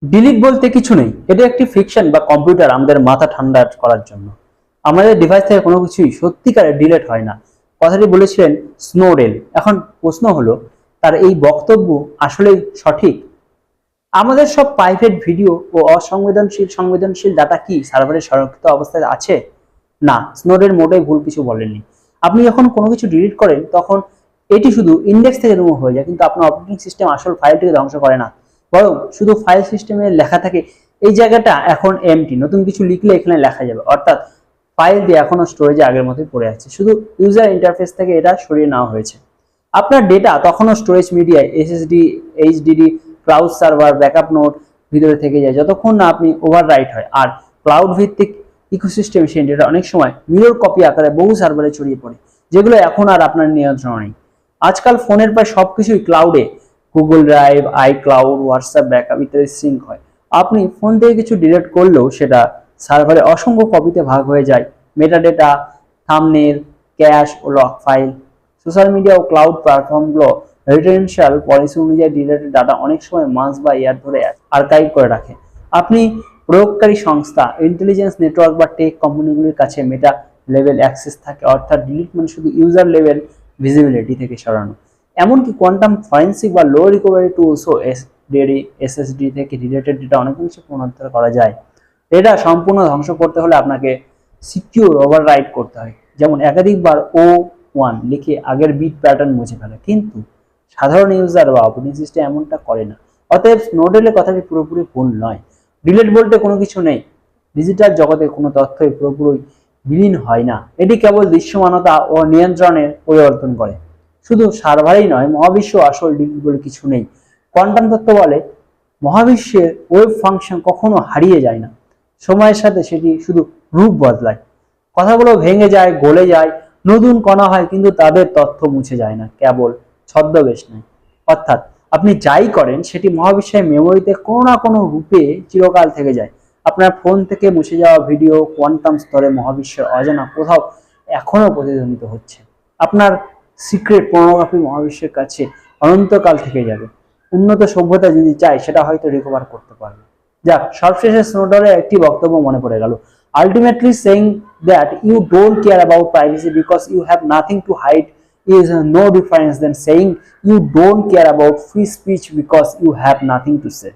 Delete বলতে কিছু নেই, এটা একটি ফিকশন বা কম্পিউটার আমাদের মাথা ঠান্ডা করার জন্য। আমাদের ডিভাইস থেকে কোনো কিছুই সত্যিকারে ডিলিট হয় না, কথাটি বলেছিলেন স্নোডেন। এখন প্রশ্ন হলো, তার এই বক্তব্য আসলেই সঠিক? আমাদের সব প্রাইভেট ভিডিও ও সংবেদনশীল ডাটা কি সার্ভারে সংরক্ষিত অবস্থায় আছে? না, স্নোডেন মোটেই ভুল কিছু বলেননি। আপনি যখন কোনো কিছু ডিলিট করেন তখন এটি শুধু ইন্ডেক্স থেকে রিমুভ হয়ে যায়, কিন্তু আপনার অপারেটিং সিস্টেম আসল ফাইলটিকে ধ্বংস করে না, বরং শুধু ফাইল সিস্টেমে লেখা থাকে এই জায়গাটা এখন এমটি, নতুন কিছু লিখলে এখানে লেখা যাবে। অর্থাৎ ফাইল দিয়ে এখনো স্টোরেজে আগের মতোই পড়ে আছে, শুধু ইউজার ইন্টারফেস থেকে এটা সরিয়ে নেওয়া হয়েছে। আপনার ডেটা তখনও স্টোরেজ মিডিয়ায় SSD, HDD, cloud server, backup note ভিতরে থেকে যায়, যতক্ষণ না আপনি ওভাররাইট হয়। আর ক্লাউড ভিত্তিক ইকোসিস্টেম সেই ডেটা অনেক সময় মিরর কপি আকারে বহু সার্ভারে ছড়িয়ে পড়ে, যেগুলো এখন আর আপনার নিয়ন্ত্রণ নেই। আজকাল ফোনের প্রায় সবকিছুই ক্লাউডে, Google drive, iCloud, WhatsApp backup ইত্যাদি সিঙ্ক হয়। আপনি ফোন থেকে কিছু ডিলিট করলেও সেটা সার্ভারে অসংখ্য কপিতে ভাগ হয়ে যায়। মেটাডেটা, থাম্বনেল, ক্যাশ ও লক ফাইল। সোশ্যাল মিডিয়া ও ক্লাউড প্ল্যাটফর্মগুলো রেসিডেন্সিয়াল পলিসি অনুযায়ী ডিলিটেড ডাটা অনেক সময় মাস বা ইয়ার ধরে আর্কাইভ করে রাখে। আপনি প্রয়োগকারী সংস্থা, ইন্টেলিজেন্স নেটওয়ার্ক বা টেক কোম্পানিগুলির কাছে মেটা লেভেল অ্যাক্সেস থাকে, অর্থাৎ ডিলিট মানে শুধু ইউজার লেভেল ভিজিবিলিটি থেকে সরানো। এমনকি কোয়ান্টাম ফরেন্সিক বা লো রিকভারি টুলসও এসএসডি থেকে রিলেটেড ডেটা অনেকাংশে পুনরুদ্ধার করা যায়। এটা সম্পূর্ণ ধ্বংস করতে হলে আপনাকে সিকিউর ওভাররাইট করতে হয়, যেমন একাধিকবার O1 লিখে আগের বিট প্যাটার্ন মুছে ফেলে। কিন্তু সাধারণ ইউজার বা অপারেটিং সিস্টেম এমনটা করে না। অতএব স্নোডেনের কথাটি পুরোপুরি ভুল নয়। ডিলিট বলতে কোনো কিছু নেই। ডিজিটাল জগতে কোনো তথ্যই পুরোপুরি বিলীন হয় না, এটি কেবল দৃশ্যমানতা ও নিয়ন্ত্রণের পরিবর্তন করে। শুধু সার্ভারেই নয়, মহাবিশ্ব আসল ডিলিট বলে কিছু নেই। কোয়ান্টাম তত্ত্ব বলে মহাবিশ্বের ওয়েব ফাংশন কখনো হারিয়ে যায় না, সময়ের সাথে সেটি শুধু রূপ বদলায়। কথাগুলো ভেঙে যায়, গলে যায়, নতুন কণা হয়, কিন্তু তাদের তথ্য মুছে যায় না, কেবল ছদ্মবেশ নেয়। অর্থাৎ আপনি যাই করেন সেটি মহাবিশ্বের মেমোরিতে কোনো না কোনো রূপে চিরকাল থেকে যায়। আপনার ফোন থেকে মুছে যাওয়া ভিডিও কোয়ান্টাম স্তরে মহাবিশ্বের অজানা কোথাও এখনো প্রতিধ্বনিত হচ্ছে। আপনার সিক্রেট পর্নোগ্রাফি মহাবিশ্বের কাছে অনন্তকাল থেকে যাবে। উন্নত সভ্যতা যদি চায় সেটা হয়তো রিকভার করতে পারবে। যাক, সবশেষে স্নোডেনের একটি বক্তব্য মনে পড়ে গেল। Ultimately saying that you don't care about privacy because you have nothing to hide is no difference than saying you don't care about free speech because you have nothing to say.